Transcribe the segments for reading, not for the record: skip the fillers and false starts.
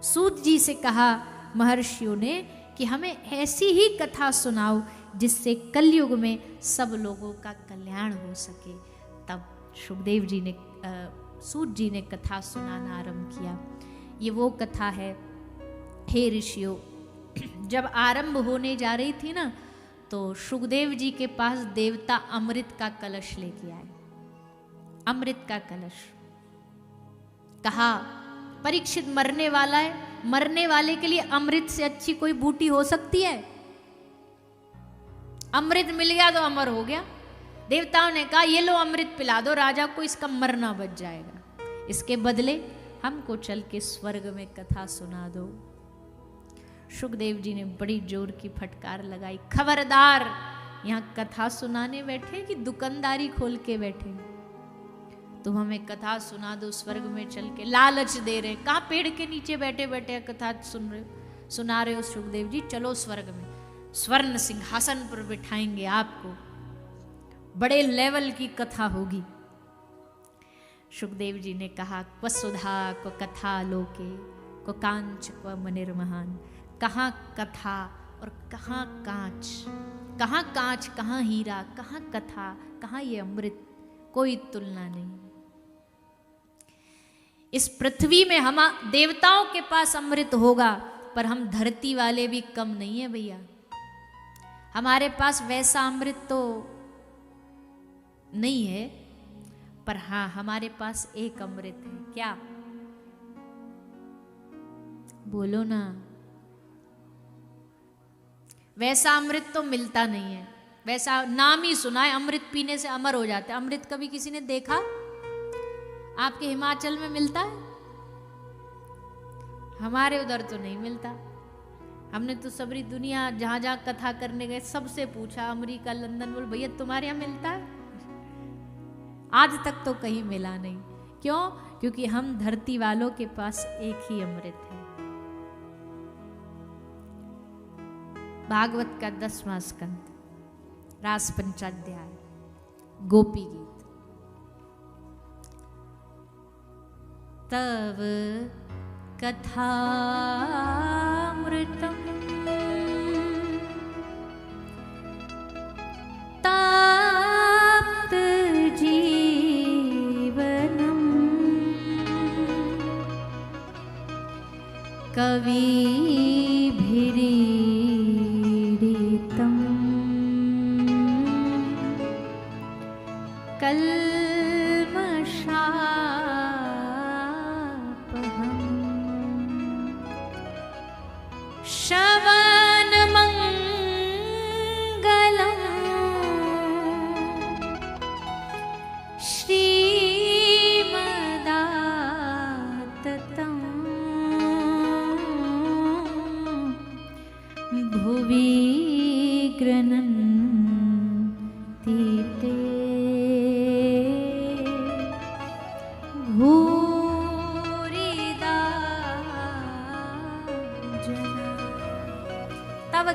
सूत जी से कहा महर्षियों ने कि हमें ऐसी ही कथा सुनाओ जिससे कलयुग में सब लोगों का कल्याण हो सके। तब सुखदेव जी ने सूत जी ने कथा सुनाना आरंभ किया। ये वो कथा है, हे ऋषियों, जब आरंभ होने जा रही थी ना, तो सुखदेव जी के पास देवता अमृत का कलश लेके आए। अमृत का कलश। कहा परीक्षित मरने वाला है, मरने वाले के लिए अमृत से अच्छी कोई बूटी हो सकती है? अमृत मिल गया तो अमर हो गया। देवताओं ने कहा ये लो अमृत पिला दो राजा को, इसका मरना बच जाएगा। इसके बदले हमको चल के स्वर्ग में कथा सुना दो। सुखदेव जी ने बड़ी जोर की फटकार लगाई, खबरदार, यहां कथा सुनाने बैठे कि दुकानदारी खोल के बैठे? तुम हमें कथा सुना दो स्वर्ग में चल के, लालच दे रहे। कहाँ पेड़ के नीचे बैठे बैठे कथा सुना रहे हो सुखदेव जी? चलो स्वर्ग में, स्वर्ण सिंहासन पर बिठाएंगे आपको, बड़े लेवल की कथा होगी। सुखदेव जी ने कहा क्व सुधा क्व कथा लोके क्व कांच क्व मनिर्महान। कहाँ कथा और कहाँ कांच, कहाँ कांच कहाँ हीरा, कहाँ कथा कहाँ ये अमृत, कोई तुलना नहीं। इस पृथ्वी में हम देवताओं के पास अमृत होगा, पर हम धरती वाले भी कम नहीं है भैया। हमारे पास वैसा अमृत तो नहीं है, पर हाँ हमारे पास एक अमृत है। क्या? बोलो ना। वैसा अमृत तो मिलता नहीं है, वैसा नाम ही सुना है, अमृत पीने से अमर हो जाते हैं। अमृत कभी किसी ने देखा? आपके हिमाचल में मिलता है? हमारे उधर तो नहीं मिलता। हमने तो सबरी दुनिया जहां जहां कथा करने गए सबसे पूछा, अमेरिका लंदन, बोल भैया तुम्हारे यहां मिलता है? आज तक तो कहीं मिला नहीं। क्यों? क्योंकि हम धरती वालों के पास एक ही अमृत है। भागवत का 10वां स्कंद, रास पंचाध्याय, गोपी गीत। तव कथामृतम् ताप्त जीवनम् कविभिरीडितम्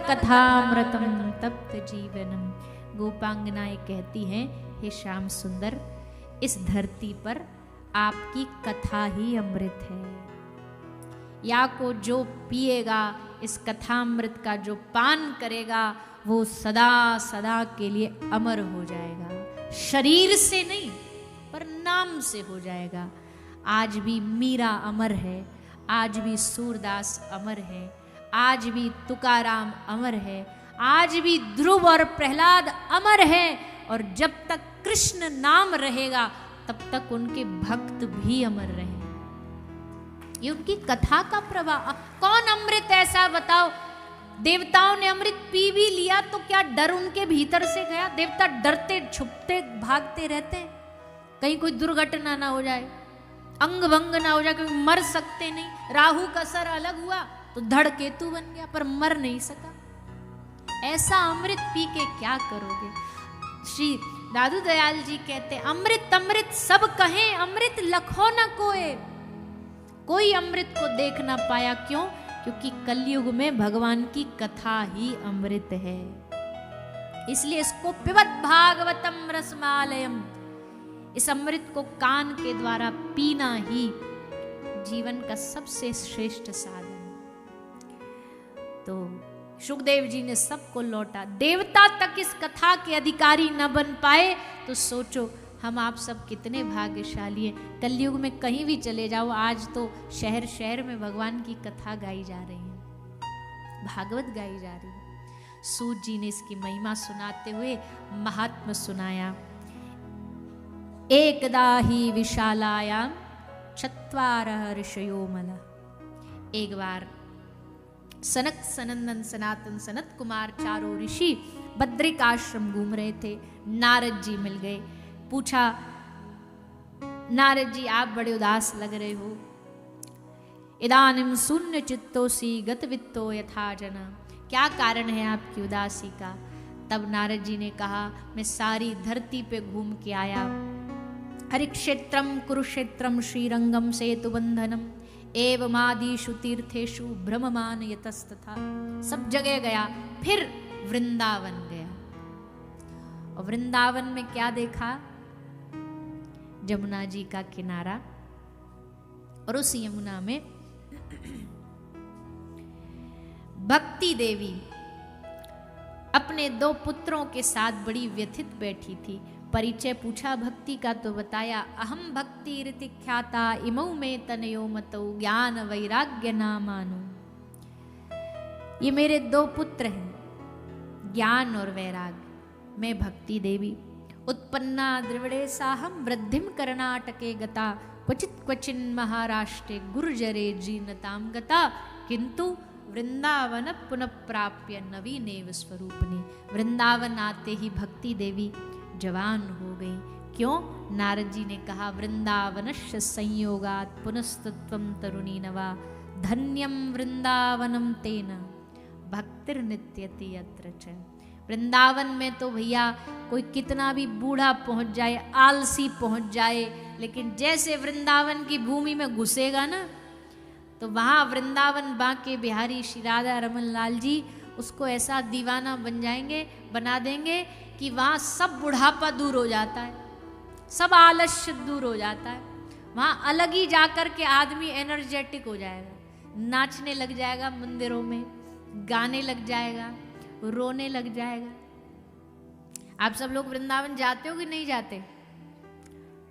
कथामृतम तप्त जीवनम। गोपांगनाएं कहती हैं, हे श्याम सुंदर, इस धरती पर आपकी कथा ही अमृत है। या को जो पिएगा इस कथामृत का, जो पान करेगा, वो सदा सदा के लिए अमर हो जाएगा। शरीर से नहीं पर नाम से हो जाएगा। आज भी मीरा अमर है, आज भी सूरदास अमर है, आज भी तुकाराम अमर है, आज भी ध्रुव और प्रहलाद अमर है। और जब तक कृष्ण नाम रहेगा तब तक उनके भक्त भी अमर रहे। ये उनकी कथा का प्रवाह। कौन अमृत ऐसा बताओ? देवताओं ने अमृत पी भी लिया तो क्या डर उनके भीतर से गया? देवता डरते छुपते भागते रहते, कहीं कोई दुर्घटना ना हो जाए, अंग भंग ना हो जाए, क्योंकि मर सकते नहीं। राहु का सर अलग हुआ तो धड़ केतु बन गया, पर मर नहीं सका। ऐसा अमृत पी के क्या करोगे? श्री दादू दयाल जी कहते, अमृत अमृत सब कहें, अमृत लखो न कोय। कोई अमृत को देख ना पाया। क्यों? क्योंकि कलयुग में भगवान की कथा ही अमृत है। इसलिए इसको पिबत भागवतम रसमालयम, इस अमृत को कान के द्वारा पीना ही जीवन का सबसे श्रेष्ठ साधन। तो सुखदेव जी ने सबको लौटा। देवता तक इस कथा के अधिकारी न बन पाए तो सोचो हम आप सब कितने भाग्यशाली हैं। कलयुग में कहीं भी चले जाओ, आज तो शहर शहर में भगवान की कथा गाई जा रही है, भागवत गाई जा रही है। सूत जी ने इसकी महिमा सुनाते हुए महात्म सुनाया। एकदा ही विशालायाम चत्वारः ऋषयो मला। एक बार सनक सनंदन सनातन सनत कुमार चारों ऋषि बद्रिक आश्रम घूम रहे थे। नारद जी मिल गए। पूछा, नारद जी आप बड़े उदास लग रहे हो। इदानीम शून्य चित्तोसी गतवित्तो यथा जना। क्या कारण है आपकी उदासी का? तब नारद जी ने कहा, मैं सारी धरती पे घूम के आया। हरिक्षेत्रम कुरुक्षेत्रम श्रीरंगम सेतु बंधनम एवमादिषु तीर्थेषु भ्रममान यतस्तथा। सब जगह गया, फिर वृंदावन गया। और वृंदावन में क्या देखा? जमुना जी का किनारा, और उस यमुना में भक्ति देवी अपने 2 पुत्रों के साथ बड़ी व्यथित बैठी थी। परिचय पूछा भक्ति का तो बताया, अहम भक्ति रीति ख्याता इमौ में तनयो मतो ज्ञान वैराग्य नामानु। ये मेरे 2 पुत्र हैं, ज्ञान और वैराग्य। मैं भक्ति देवी उत्पन्ना द्रविड़े साहम वृद्धिम कर्णाटके गता क्वचित क्वचिन महाराष्ट्रे गुर्जरे जीनताम गता किंतु वृंदावन पुनः प्राप्य नवीनेव स्वरूपनी। वृंदावन आते ही भक्ति देवी जवान हो गई। क्यों? नारद जी ने कहा, वृंदावनस्य संयोगात पुनस्तत्वम तरुणी नवा धन्यम वृंदावनम तेन भक्तिर्नित्यति यत्र च। वृंदावन में तो भैया कोई कितना भी बूढ़ा पहुंच जाए, आलसी पहुंच जाए, लेकिन जैसे वृंदावन की भूमि में घुसेगा ना, तो वहां वृंदावन बांके बिहारी श्री राधा रमन लाल जी उसको ऐसा दीवाना बन जाएंगे, बना देंगे कि वहां सब बुढ़ापा दूर हो जाता है, सब आलस्य दूर हो जाता है। वहां अलग ही जाकर के आदमी एनर्जेटिक हो जाएगा, नाचने लग जाएगा, मंदिरों में गाने लग जाएगा, रोने लग जाएगा। आप सब लोग वृंदावन जाते हो कि नहीं जाते?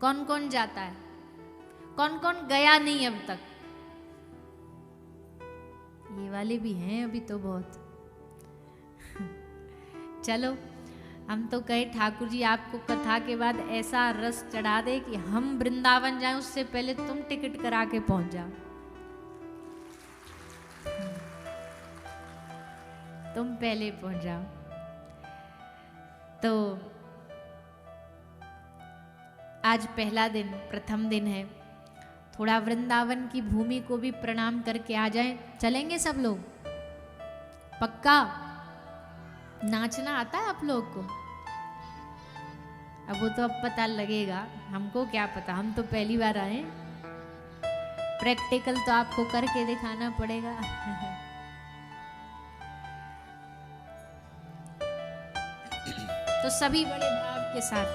कौन कौन जाता है? कौन कौन गया नहीं अब तक? ये वाले भी हैं अभी तो बहुत। चलो हम तो कहे ठाकुर जी आपको कथा के बाद ऐसा रस चढ़ा दे कि हम वृंदावन जाएं, उससे पहले तुम टिकट करा के पहुंच जाओ। तुम पहले पहुंच जाओ। तो आज पहला दिन, प्रथम दिन है, थोड़ा वृंदावन की भूमि को भी प्रणाम करके आ जाएं। चलेंगे सब लोग? पक्का? नाचना आता है आप लोग को? अब वो तो अब पता लगेगा, हमको क्या पता, हम तो पहली बार आए। प्रैक्टिकल तो आपको करके दिखाना पड़ेगा। तो सभी बड़े भाव के साथ,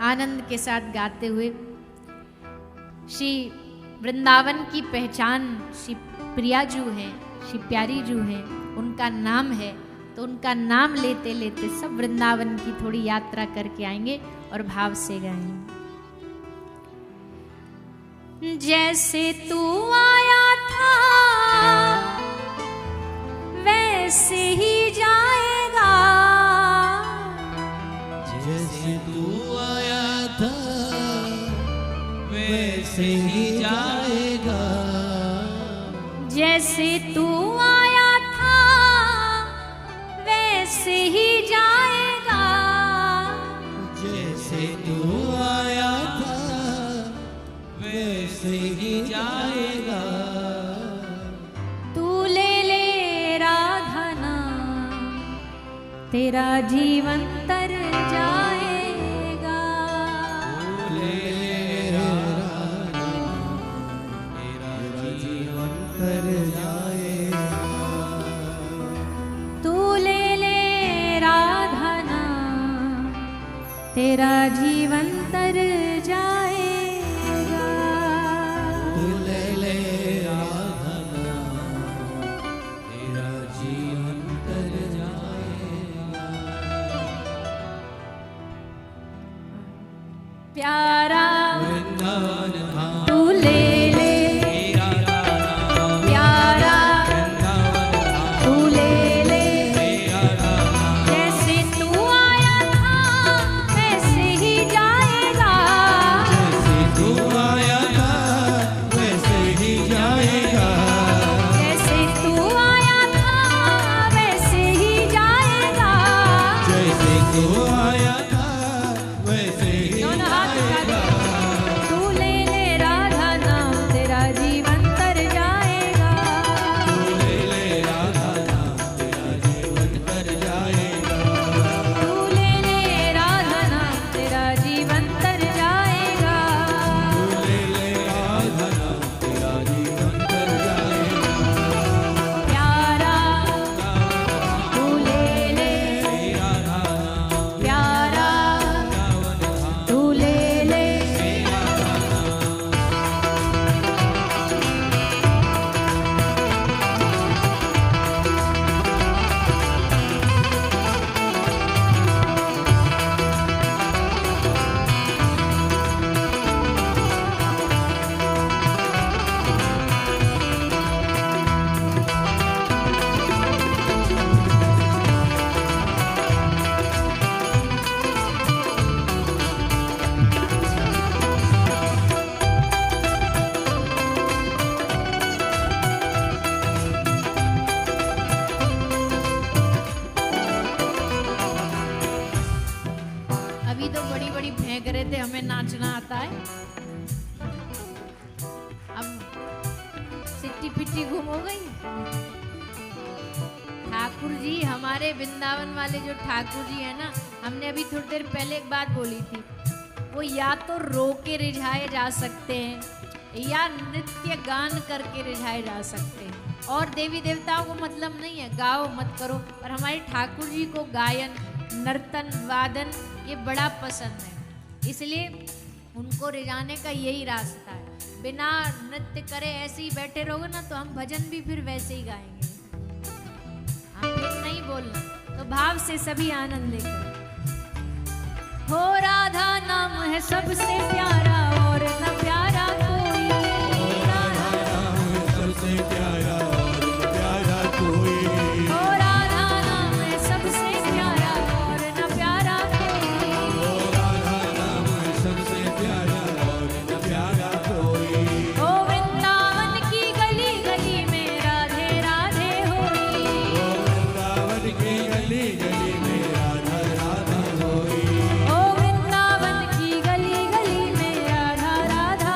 आनंद के साथ गाते हुए श्री वृंदावन की पहचान श्री प्रियाजू हैं, श्री प्यारी जू हैं, उनका नाम है। तो उनका नाम लेते लेते सब वृंदावन की थोड़ी यात्रा करके आएंगे और भाव से गाएंगे। जैसे तू आया था वैसे ही जाएगा, जैसे तू आया था वैसे ही जाएगा, जैसे तू आया था वैसे ही जाएगा, जैसे तू आया था वैसे ही जाएगा। तू ले ले राधा नाम तेरा जीवन तर जाएगा, तू ले ले राधा तेरा जीवन तर जाएगा, तू ले ले राधा नाम तेरा जीवन तर जाएगा। लिट्टी पिट्टी गुम हो गई। ठाकुर जी हमारे वृंदावन वाले जो ठाकुर जी है ना, हमने अभी थोड़ी देर पहले एक बात बोली थी, वो या तो रो के रिझाए जा सकते हैं या नृत्य गान करके रिझाए जा सकते हैं। और देवी देवताओं को मतलब नहीं है गाओ मत करो, पर हमारे ठाकुर जी को गायन नर्तन वादन ये बड़ा पसंद है, इसलिए उनको रिझाने का यही रास्ता है। बिना नृत्य करे ऐसे ही बैठे रहोगे ना तो हम भजन भी फिर वैसे ही गाएंगे, हम फिर नहीं बोलना। तो भाव से सभी आनंद लेकर हो राधा नाम है सबसे प्यारा और न प्यारा कोई, राधा नाम है सबसे प्यारा और न प्यारा कोई, हो राधा नाम है सबसे प्यारा और न प्यारा कोई, राधा नाम है सबसे प्यारा और न प्यारा कोई, ओ वृंदावन की गली गली में राधे राधे होई, वृंदावन की गली गली में राधा राधा होई, ओ वृंदावन की गली गली में राधा राधा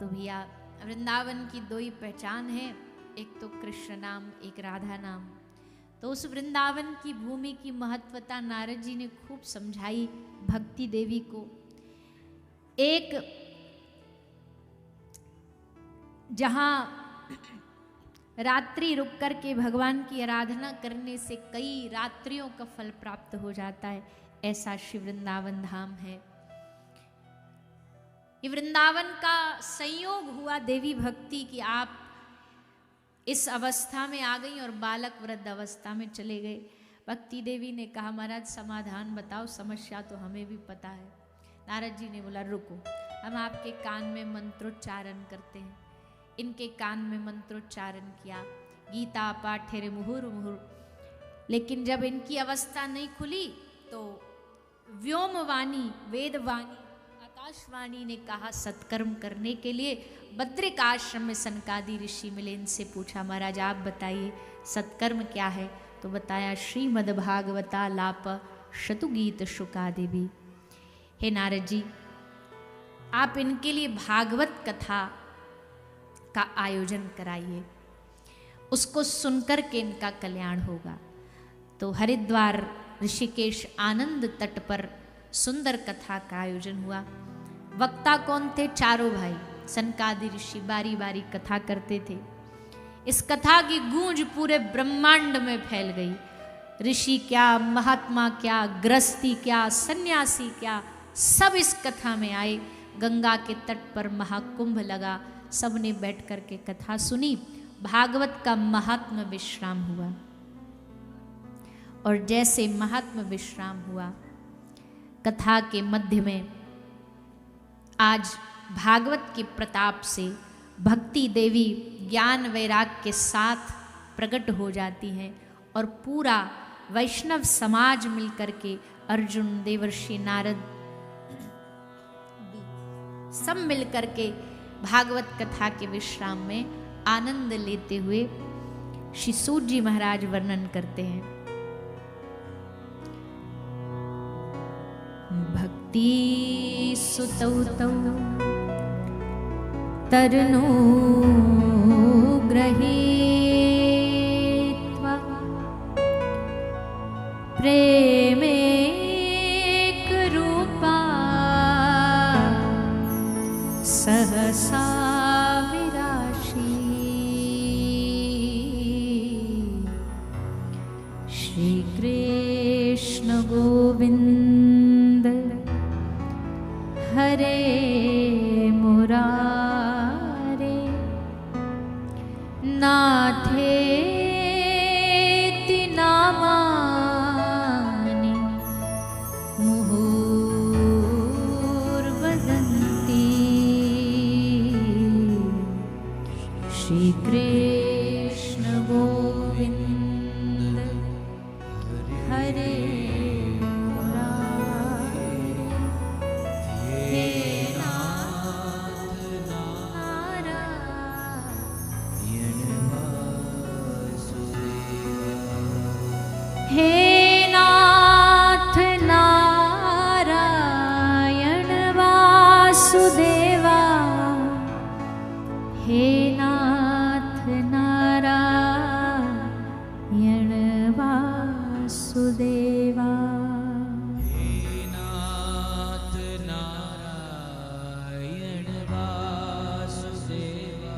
तो भैया वृंदावन की दो ही पहचान है, एक तो कृष्ण नाम, एक राधा नाम। तो उस वृंदावन की भूमि की महत्वता नारद जी ने खूब समझाई भक्ति देवी को। एक जहां रात्रि रुक करके भगवान की आराधना करने से कई रात्रियों का फल प्राप्त हो जाता है, ऐसा श्री वृंदावन धाम है। ये वृंदावन का संयोग हुआ देवी भक्ति की आप इस अवस्था में आ गई और बालक वृद्ध अवस्था में चले गए। भक्ति देवी ने कहा महाराज समाधान बताओ, समस्या तो हमें भी पता है। नारद जी ने बोला रुको, हम आपके कान में मंत्रोच्चारण करते हैं। इनके कान में मंत्रोच्चारण किया, गीता पाठे रे मुहुर मुहुर। लेकिन जब इनकी अवस्था नहीं खुली तो व्योमवाणी, वेदवाणी, आकाशवाणी ने कहा सत्कर्म करने के लिए। बद्रिक आश्रम में सनकादि ऋषि मिले, इनसे पूछा महाराज आप बताइए सत्कर्म क्या है? तो बताया श्रीमद् भागवता लाप शतुगीत शुकादेवी। हे नारद जी, आप इनके लिए भागवत कथा का आयोजन कराइए, उसको सुनकर के इनका कल्याण होगा। तो हरिद्वार ऋषिकेश आनंद तट पर सुंदर कथा का आयोजन हुआ। वक्ता कौन थे? चारों भाई सनकादि ऋषि बारी बारी कथा करते थे। इस कथा की गूंज पूरे ब्रह्मांड में फैल गई। ऋषि क्या, महात्मा क्या, गृहस्थी क्या, सन्यासी क्या, सब इस कथा में आए। गंगा के तट पर महाकुंभ लगा, सबने बैठ कर के कथा सुनी। भागवत का महात्म विश्राम हुआ। और जैसे महात्म विश्राम हुआ, कथा के मध्य में आज भागवत के प्रताप से भक्ति देवी ज्ञान वैराग के साथ प्रकट हो जाती हैं और पूरा वैष्णव समाज मिलकर के, अर्जुन, देवर्षि, नारद सब मिलकर के भागवत कथा के विश्राम में आनंद लेते हुए श्री सूत जी महाराज वर्णन करते हैं। भक्ति सुतौ तौ तरनु गृहीत्वा प्रेमेक रूपा सहसा विराशी श्री कृष्ण गोविंद हरे मुरारे नाथेति नामानि मुहुर्वदन्ति श्री कृष्ण गोविंद हरे वासुदेवा, हे नाथ नारायण वासुदेवा, हे नाथ नारायण वासुदेवा, हे नाथ नारायण वासुदेवा,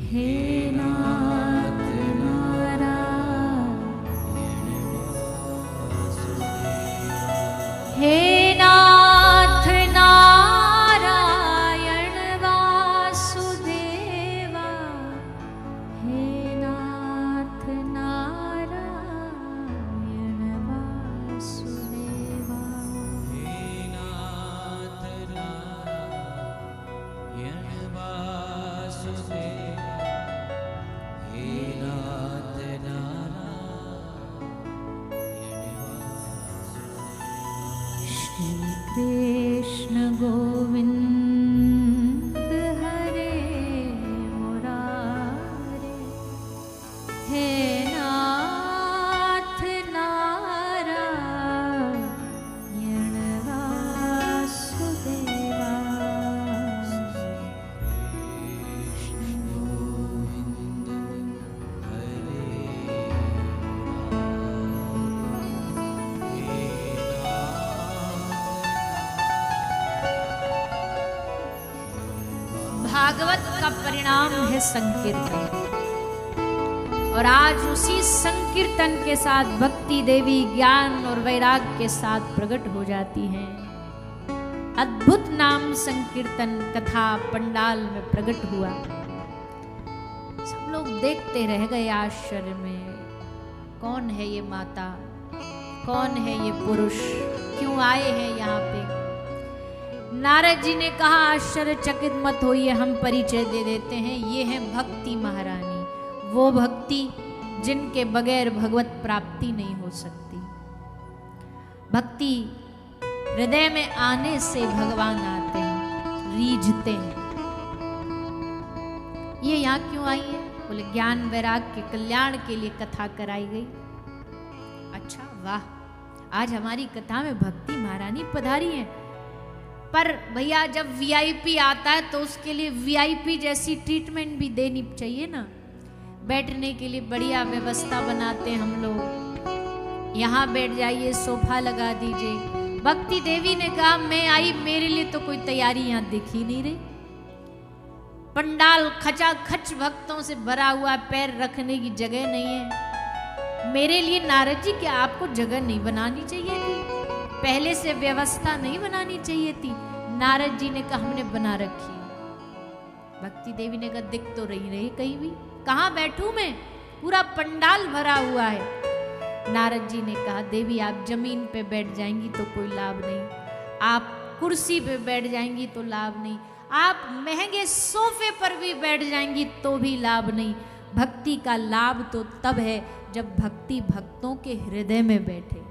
हे नाथ नारायण वासुदेवा, हे नाथ नारायण वासुदेवा, हे नाथ नारायण वासुदेवा, हे नाथ नारायण श्री कृष्ण गोविंद हरे मुरारे, हे नाथ नारायण वासुदेवा, भागवत का परिणाम है संकीर्तन। और आज उसी संकीर्तन के साथ भक्ति देवी ज्ञान और वैराग्य के साथ प्रकट हो जाती हैं। अद्भुत नाम संकीर्तन कथा पंडाल में प्रकट हुआ। सब लोग देखते रह गए आश्चर्य में, कौन है ये माता, कौन है ये पुरुष, क्यों आए हैं यहाँ पे। नारद जी ने कहा आश्चर्यचकित मत होइए, हम परिचय दे देते हैं, ये है भक्ति महारानी, वो भक्ति जिनके बगैर भगवत प्राप्ति नहीं हो सकती। भक्ति हृदय में आने से भगवान आते हैं, रीझते हैं। ये यहाँ क्यों आई है? बोले ज्ञान वैराग्य के कल्याण के लिए कथा कराई गई। अच्छा वाह, आज हमारी कथा में भक्ति महारानी पधारी है। पर भैया जब वीआईपी आता है तो उसके लिए वीआईपी जैसी ट्रीटमेंट भी देनी चाहिए ना। बैठने के लिए बढ़िया व्यवस्था बनाते हैं हम लोग, यहाँ बैठ जाइए, सोफा लगा दीजिए। भक्ति देवी ने कहा मैं आई, मेरे लिए तो कोई तैयारी यहाँ दिख ही नहीं रही। पंडाल खचाखच भक्तों से भरा हुआ, पैर रखने की जगह नहीं है। मेरे लिए नारद जी क्या आपको जगह नहीं बनानी चाहिए थी? पहले से व्यवस्था नहीं बनानी चाहिए थी? नारद जी ने कहा हमने बना रखी। भक्ति देवी ने कहा दिख तो रही कहीं भी, कहाँ बैठूं मैं, पूरा पंडाल भरा हुआ है। नारद जी ने कहा देवी आप जमीन पे बैठ जाएंगी तो कोई लाभ नहीं, आप कुर्सी पे बैठ जाएंगी तो लाभ नहीं, आप महंगे सोफे पर भी बैठ जाएंगी तो भी लाभ नहीं। भक्ति का लाभ तो तब है जब भक्ति भक्तों के हृदय में बैठे,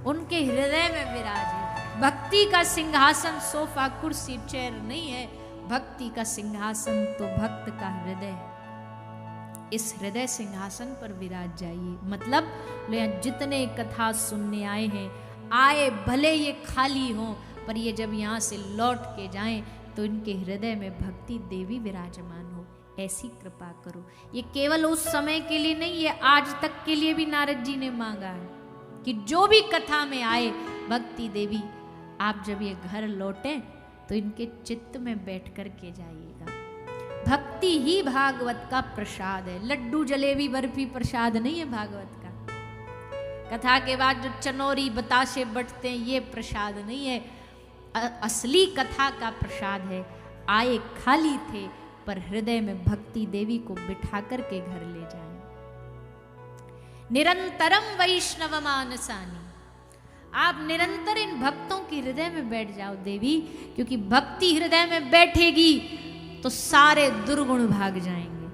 उनके हृदय में विराजे। भक्ति का सिंहासन सोफा कुर्सी चेयर नहीं है, भक्ति का सिंहासन तो भक्त का हृदय है। इस हृदय सिंहासन पर विराज जाइए। मतलब जितने कथा सुनने आए हैं, आए भले ये खाली हों, पर ये जब यहाँ से लौट के जाएं तो इनके हृदय में भक्ति देवी विराजमान हो, ऐसी कृपा करो। ये केवल उस समय के लिए नहीं, ये आज तक के लिए भी नारद जी ने मांगा है कि जो भी कथा में आए भक्ति देवी आप जब ये घर लौटें तो इनके चित्त में बैठ कर के जाइएगा। भक्ति ही भागवत का प्रसाद है, लड्डू जलेबी बर्फी प्रसाद नहीं है भागवत का। कथा के बाद जो चनौरी बताशे बटते हैं ये प्रसाद नहीं है, असली कथा का प्रसाद है। आए खाली थे पर हृदय में भक्ति देवी को बिठा कर के घर ले जाए। निरंतरम वैष्णव मानसानी, आप निरंतर इन भक्तों के हृदय में बैठ जाओ देवी, क्योंकि भक्ति हृदय में बैठेगी तो सारे दुर्गुण भाग जाएंगे,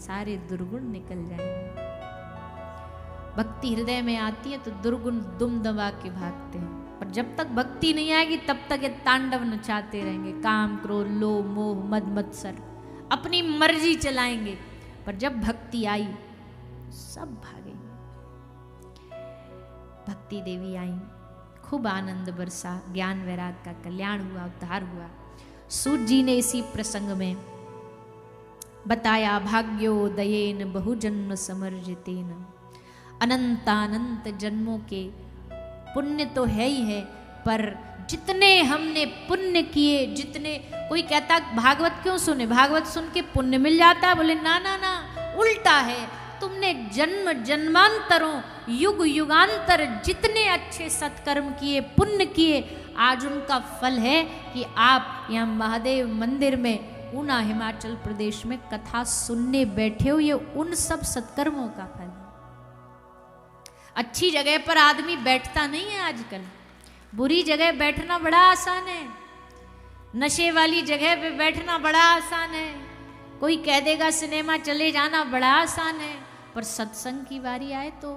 सारे दुर्गुण निकल जाएंगे। भक्ति हृदय में आती है तो दुर्गुण दुम दबा के भागते हैं, पर जब तक भक्ति नहीं आएगी तब तक ये तांडव नचाते रहेंगे। काम क्रोध लोभ मोह मद मत्सर अपनी मर्जी चलाएंगे, पर जब भक्ति आई सब भागेंगे। भक्ति देवी आई, खूब आनंद बरसा, ज्ञान वैराग का कल्याण हुआ, उद्धार हुआ। सूत जी ने इसी प्रसंग में बताया भाग्योदयेन बहुजन्म समर्जितेन, अनंतानंत जन्मों के पुण्य तो है ही है, पर जितने हमने पुण्य किए, जितने, कोई कहता भागवत क्यों सुने, भागवत सुन के पुण्य मिल जाता, बोले ना ना ना, उल्टा है। तुमने जन्म जन्मांतरों युग युगांतर जितने अच्छे सत्कर्म किए, पुण्य किए, आज उनका फल है कि आप यहाँ महादेव मंदिर में ऊना हिमाचल प्रदेश में कथा सुनने बैठे हो। ये उन सब सत्कर्मों का फल है। अच्छी जगह पर आदमी बैठता नहीं है आजकल, बुरी जगह बैठना बड़ा आसान है, नशे वाली जगह पे बैठना बड़ा आसान है, कोई कह देगा सिनेमा चले जाना बड़ा आसान है, पर सत्संग की बारी आए तो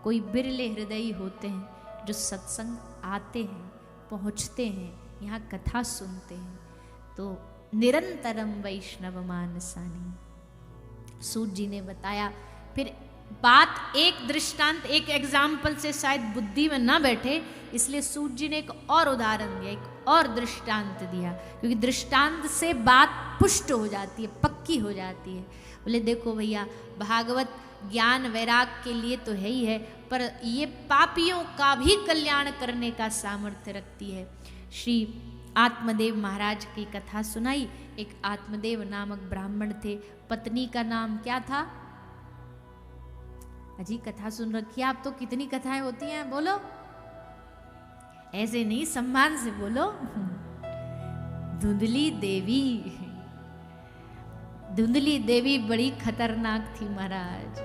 कोई बिरले हृदयी होते हैं जो सत्संग आते हैं, पहुँचते हैं, यहाँ कथा सुनते हैं। तो निरंतरम वैष्णव मानसानी, सूत जी ने बताया। फिर बात एक दृष्टांत, एक एग्जाम्पल से शायद बुद्धि में ना बैठे, इसलिए सूत जी ने एक और उदाहरण दिया, एक और दृष्टांत दिया, क्योंकि दृष्टांत से बात पुष्ट हो जाती है, पक्की हो जाती है। बोले देखो भैया, भागवत ज्ञान वैराग के लिए तो है ही है, पर ये पापियों का भी कल्याण करने का सामर्थ्य रखती है। श्री आत्मदेव महाराज की कथा सुनाई। एक आत्मदेव नामक ब्राह्मण थे, पत्नी का नाम क्या था? अजी कथा सुन रखी है आप तो, कितनी कथाएं होती हैं, बोलो, ऐसे नहीं, सम्मान से बोलो। धुंधली देवी। धुंधली देवी बड़ी खतरनाक थी महाराज।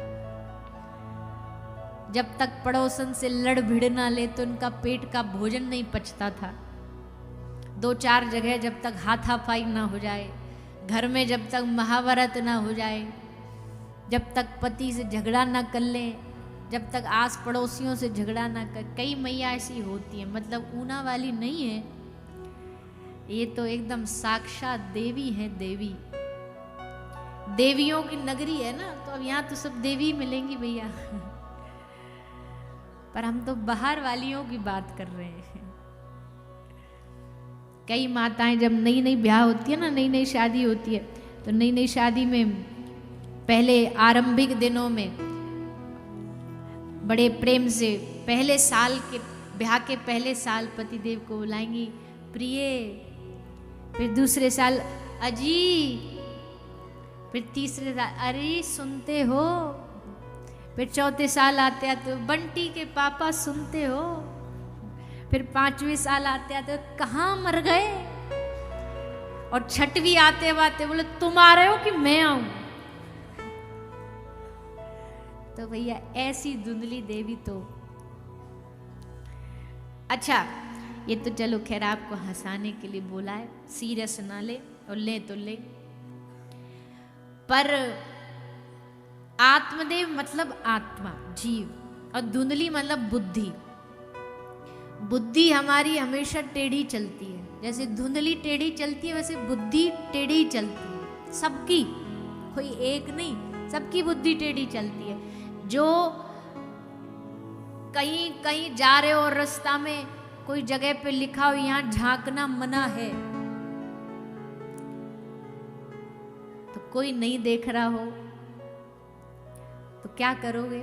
जब तक पड़ोसन से लड़ भिड़ ना ले तो उनका पेट का भोजन नहीं पचता था। 2-4 जगह जब तक हाथापाई ना हो जाए, घर में जब तक महाभारत ना हो जाए, जब तक पति से झगड़ा ना कर ले, जब तक आस पड़ोसियों से झगड़ा ना कर। कई मैया ऐसी होती हैं, मतलब ऊना वाली नहीं है, ये तो एकदम साक्षात देवी है, देवी। देवियों की नगरी है ना, तो अब यहाँ तो सब देवी मिलेंगी भैया। पर हम तो बाहर वालियों की बात कर रहे हैं। कई माताएं जब नई नई ब्याह होती है ना, नई नई शादी होती है, तो नई नई शादी में पहले आरंभिक दिनों में बड़े प्रेम से पहले साल के ब्याह के पहले साल पतिदेव को बुलाएंगी, प्रिय। फिर दूसरे साल अजी, फिर तीसरे साल अरे सुनते हो, फिर चौथे साल आते आते बंटी के पापा सुनते हो, फिर 5वें साल आते आते कहाँ मर गए, और 6वीं आते आते बोले तुम आ रहे हो कि मैं आऊं। तो भैया ऐसी धुंधली देवी तो, अच्छा ये तो चलो खैर आपको हंसाने के लिए बोला है, सीरियस ना ले, और ले तो ले। पर आत्मदेव मतलब आत्मा, जीव, और धुंधली मतलब बुद्धि। बुद्धि हमारी हमेशा टेढ़ी चलती है, जैसे धुंधली टेढ़ी चलती है वैसे बुद्धि टेढ़ी चलती है, सबकी, कोई एक नहीं, सबकी बुद्धि टेढ़ी चलती है। जो कहीं कहीं जा रहे हो और रास्ता में कोई जगह पे लिखा हो यहाँ झांकना मना है, तो कोई नहीं देख रहा हो तो क्या करोगे?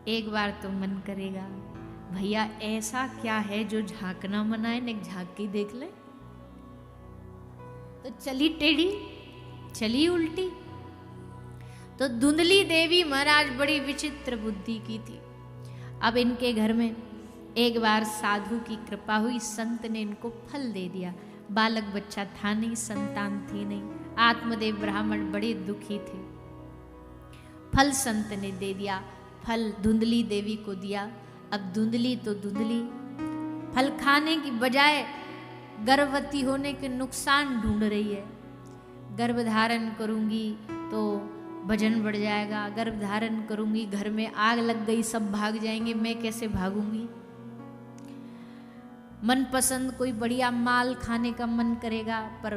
एक बार तो मन करेगा भैया ऐसा क्या है जो झांकना मना है, ने झांक के देख ले। तो चली टेढ़ी, चली उल्टी। तो धुंधली देवी महाराज बड़ी विचित्र बुद्धि की थी। अब इनके घर में एक बार साधु की कृपा हुई, संत ने इनको फल दे दिया। बालक बच्चा था नहीं, संतान थी नहीं। आत्मदेव ब्राह्मण बड़े दुखी थे। फल संत ने दे दिया, फल धुंधली देवी को दिया। अब धुंधली तो धुंधली, फल खाने की बजाय गर्भवती होने के नुकसान ढूंढ रही है। गर्भ धारण करूंगी तो वजन बढ़ जाएगा, गर्भ धारण करूंगी घर में आग लग गई सब भाग जाएंगे, मैं कैसे भागूंगी। मनपसंद कोई बढ़िया माल खाने का मन करेगा, पर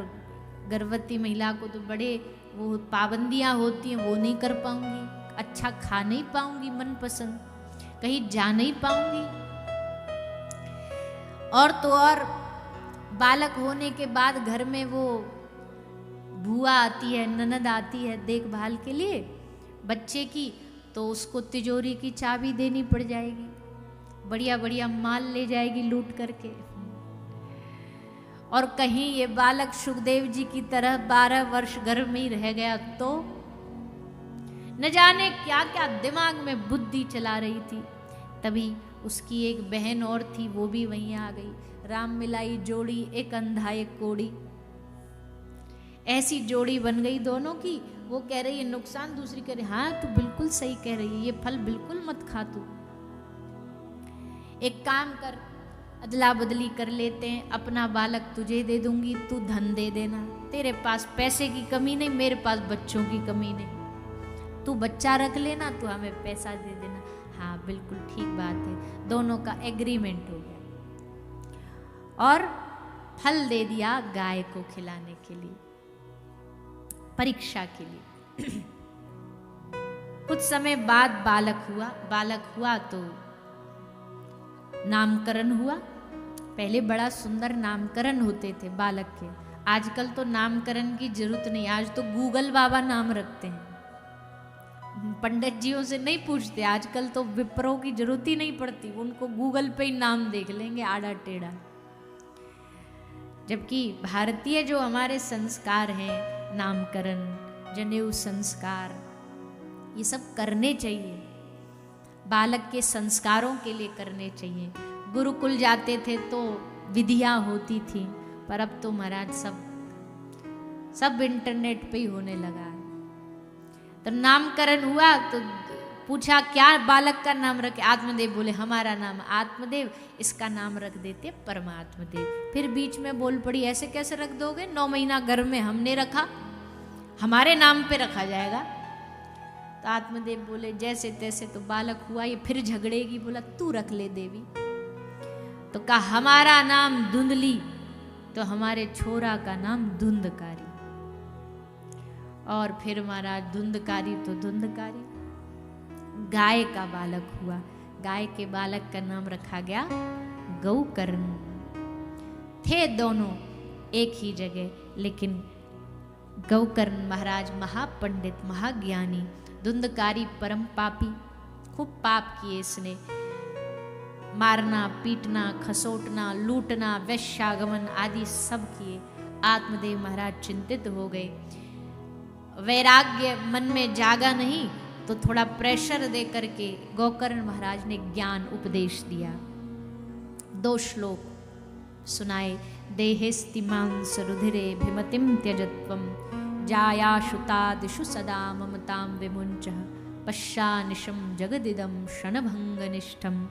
गर्भवती महिला को तो बड़े वो पाबंदियां होती हैं, वो नहीं कर पाऊंगी, अच्छा खा नहीं पाऊंगी, मनपसंद कहीं जा नहीं पाऊंगी। और तो और बालक होने के बाद घर में वो बुआ आती है, ननद आती है देखभाल के लिए बच्चे की, तो उसको तिजोरी की चाबी देनी पड़ जाएगी, बढ़िया बढ़िया माल ले जाएगी लूट करके। और कहीं ये बालक सुखदेव जी की तरह 12 वर्ष गर्भ में ही रह गया तो न जाने क्या क्या दिमाग में बुद्धि चला रही थी। तभी उसकी एक बहन और थी, वो भी वहीं आ गई। राम मिलाई जोड़ी, एक अंधा एक कोड़ी, ऐसी जोड़ी बन गई दोनों की। वो कह रही है नुकसान, दूसरी कह रही हाँ तू बिल्कुल सही कह रही है, ये फल बिल्कुल मत खा तू। एक काम कर, अदला बदली कर लेते हैं, अपना बालक तुझे दे दूंगी, तू धन दे देना। तेरे पास पैसे की कमी नहीं, मेरे पास बच्चों की कमी नहीं, तू बच्चा रख लेना, तू हमें पैसा दे देना। हाँ बिल्कुल ठीक बात है, दोनों का एग्रीमेंट हो गया। और फल दे दिया गाय को खिलाने के लिए, परीक्षा के लिए। कुछ समय बाद बालक हुआ तो नामकरण हुआ। पहले बड़ा सुंदर नामकरण होते थे बालक के, आजकल तो नामकरण की जरूरत नहीं, आज तो गूगल बाबा नाम रखते हैं। पंडित जियों से नहीं पूछते, आजकल तो विप्रों की जरूरत ही नहीं पड़ती, उनको गूगल पे ही नाम देख लेंगे आड़ा टेढ़ा। जबकि भारतीय जो हमारे संस्कार हैं, नामकरण, जनेऊ संस्कार, ये सब करने चाहिए, बालक के संस्कारों के लिए करने चाहिए। गुरुकुल जाते थे तो विधियां होती थी, पर अब तो महाराज सब इंटरनेट पे ही होने लगा है। तो नामकरण हुआ तो पूछा क्या बालक का नाम रखे, आत्मदेव बोले हमारा नाम आत्मदेव, इसका नाम रख देते परमात्मदेव। फिर बीच में बोल पड़ी ऐसे कैसे रख दोगे, 9 महीना गर्भ में हमने रखा, हमारे नाम पे रखा जाएगा। तो आत्मदेव बोले जैसे तैसे तो बालक हुआ, ये फिर झगड़ेगी, बोला तू रख ले देवी। तो कहा हमारा नाम धुंधली, तो हमारे छोरा का नाम धुंधकारी। और फिर महाराज धुंधकारी तो धुंधकारी, गाय का बालक हुआ, गाय के बालक का नाम रखा गया गौकर्ण। थे दोनों एक ही जगह, लेकिन गौकर्ण महाराज महापंडित महाज्ञानी, धुंधकारी परम पापी, खूब पाप किए इसने, मारना पीटना खसोटना लूटना वैश्यागमन आदि सब किए। आत्मदेव महाराज चिंतित हो गए, वैराग्य मन में जागा नहीं, तो थोड़ा प्रेशर दे करके गौकर्ण महाराज ने ज्ञान उपदेश दिया। 2 श्लोक सुनाए। देहेस्तिमांस रुधिरे भिमतिम त्यजत्वम, जायाशुतादिषु सदा ममतां विमुञ्चः, पश्यानिशं जगदिदं क्षणभङ्गनिष्ठं,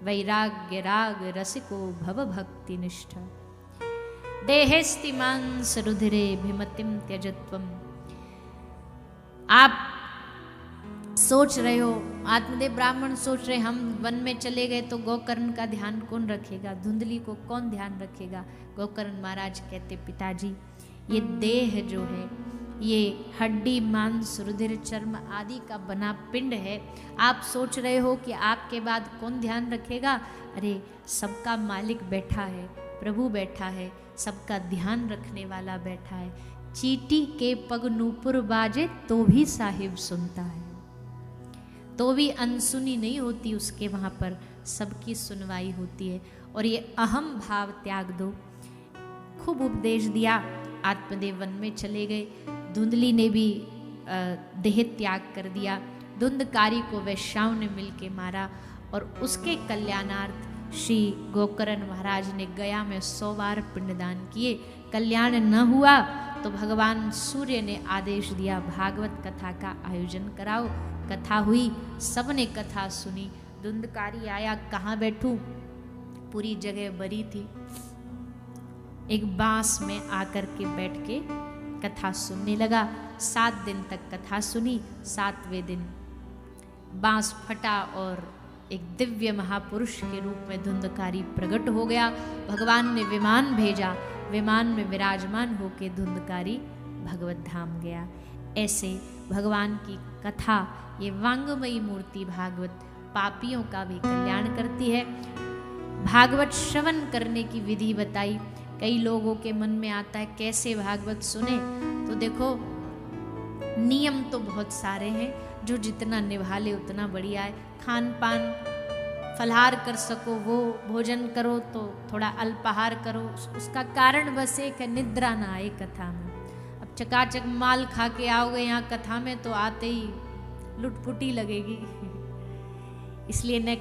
वैराग्य राग रसिको भवभक्तिनिष्ठ। देहेस्तिमांस रुधिरे भिमतिम त्यजत्वम। आप सोच रहे हो, आत्मदेव ब्राह्मण सोच रहे हम वन में चले गए तो गौकर्ण का ध्यान कौन रखेगा, धुंधली को कौन ध्यान रखेगा। गौकर्ण महाराज कहते पिताजी ये देह जो है ये हड्डी मांस रुधिर चर्म आदि का बना पिंड है, आप सोच रहे हो कि आपके बाद कौन ध्यान रखेगा। अरे सबका मालिक बैठा है, प्रभु बैठा है, सबका ध्यान रखने वाला बैठा है। चींटी के पग नूपुर बाजे तो भी साहिब सुनता है, तो भी अनसुनी नहीं होती उसके, वहाँ पर सबकी सुनवाई होती है। और ये अहम भाव त्याग दो, खूब उपदेश दिया। आत्मदेव वन में चले गए, धुंधली ने भी देह त्याग कर दिया। धुंधकारी को वैश्याओं ने मिलके मारा और उसके कल्याणार्थ श्री गौकर्ण महाराज ने गया में 100 बार पिंडदान किए। कल्याण न हुआ तो भगवान सूर्य ने आदेश दिया भागवत कथा का आयोजन कराओ। कथा हुई, सबने कथा सुनी। धुंधकारी आया, कहाँ बैठूं, पूरी जगह बरी थी। एक बांस में आकर के बैठ के कथा सुनने लगा। 7 दिन तक कथा सुनी। 7वें दिन बांस फटा और एक दिव्य महापुरुष के रूप में धुंधकारी प्रकट हो गया। भगवान ने विमान भेजा, विमान में विराजमान होके धुंधकारी भगवत धाम गया। ऐसे भगवान की कथा, ये वांगमयी मूर्ति भागवत पापियों का भी कल्याण करती है। भागवत श्रवण करने की विधि बताई। कई लोगों के मन में आता है कैसे भागवत सुने, तो देखो नियम तो बहुत सारे हैं, जो जितना निभा ले उतना बढ़िया है। खान पान फलाहार कर सको वो भोजन करो, तो थोड़ा अल्पाहार करो। उसका कारण बस एक है, निद्रा ना आए कथा में। अब चकाचक माल खा के आओगे यहाँ कथा में तो आते ही लुटपुटी लगेगी। इसलिए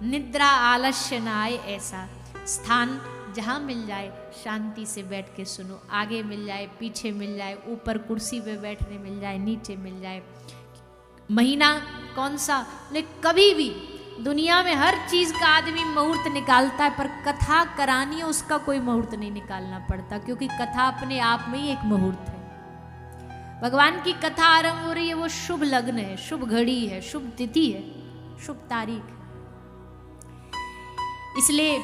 निद्रा आलस्य ना आए, ऐसा स्थान जहाँ मिल जाए शांति से बैठ के सुनो। आगे मिल जाए, पीछे मिल जाए, ऊपर कुर्सी पे बैठने मिल जाए, नीचे मिल जाए। महीना कौन सा, लेकिन कभी भी दुनिया में हर चीज का आदमी मुहूर्त निकालता है, पर कथा करानी है उसका कोई मुहूर्त नहीं निकालना पड़ता, क्योंकि कथा अपने आप में ही एक मुहूर्त है। भगवान की कथा आरंभ हो रही है, वो शुभ लग्न है, शुभ घड़ी है, शुभ तिथि है, शुभ तारीख। इसलिए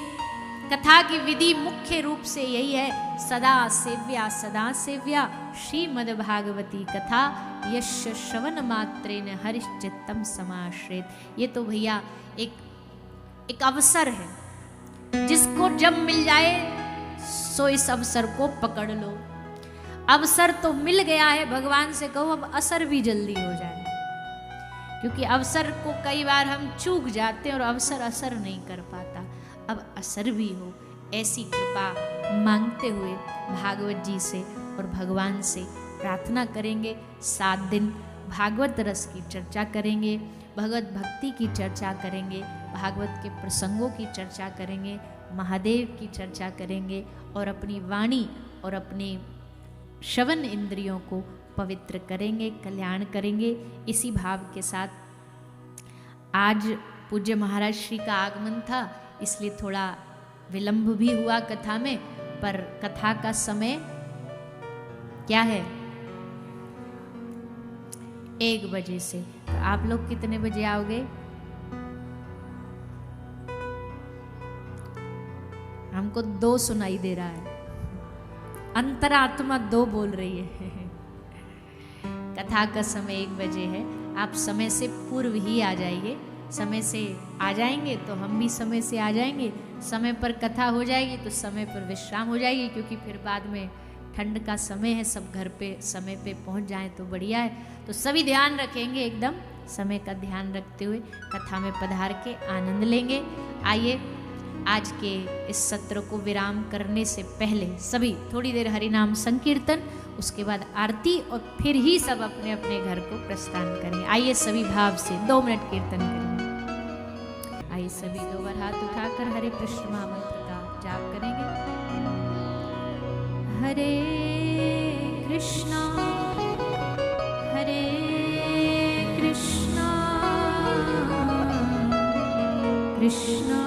कथा की विधि मुख्य रूप से यही है, सदा सेव्या श्रीमद् भागवती कथा यस्य श्रवण मात्रेन हरिश्चित्तम समाश्रित। ये तो भैया एक अवसर है, जिसको जब मिल जाए सो इस अवसर को पकड़ लो। अवसर तो मिल गया है, भगवान से कहो अब असर भी जल्दी हो जाए। क्योंकि अवसर को कई बार हम चूक जाते हैं और अवसर असर नहीं कर पाता। अब असर भी हो, ऐसी कृपा मांगते हुए भागवत जी से और भगवान से प्रार्थना करेंगे। 7 दिन भागवत रस की चर्चा करेंगे, भगवत भक्ति की चर्चा करेंगे, भागवत के प्रसंगों की चर्चा करेंगे, महादेव की चर्चा करेंगे और अपनी वाणी और अपने श्रवण इंद्रियों को पवित्र करेंगे, कल्याण करेंगे। इसी भाव के साथ आज पूज्य महाराज श्री का आगमन था, इसलिए थोड़ा विलंब भी हुआ कथा में, पर कथा का समय क्या है? 1 बजे से। तो आप लोग कितने बजे आओगे? हमको 2 सुनाई दे रहा है, अंतरात्मा 2 बोल रही है। कथा का समय 1 बजे है। आप समय से पूर्व ही आ जाइए। समय से आ जाएंगे तो हम भी समय से आ जाएंगे। समय पर कथा हो जाएगी तो समय पर विश्राम हो जाएगी, क्योंकि फिर बाद में ठंड का समय है, सब घर पे समय पे पहुंच जाएं तो बढ़िया है। तो सभी ध्यान रखेंगे, एकदम समय का ध्यान रखते हुए कथा में पधार के आनंद लेंगे। आइए आज के इस सत्र को विराम करने से पहले सभी थोड़ी देर हरिनाम संकीर्तन, उसके बाद आरती और फिर ही सब अपने अपने घर को प्रस्थान करें। आइए सभी भाव से 2 मिनट कीर्तन करेंगे। आइए सभी 2 बार हाथ उठाकर हरे कृष्ण महामंत्र का जाप करेंगे। हरे कृष्णा हरे कृष्णा कृष्णा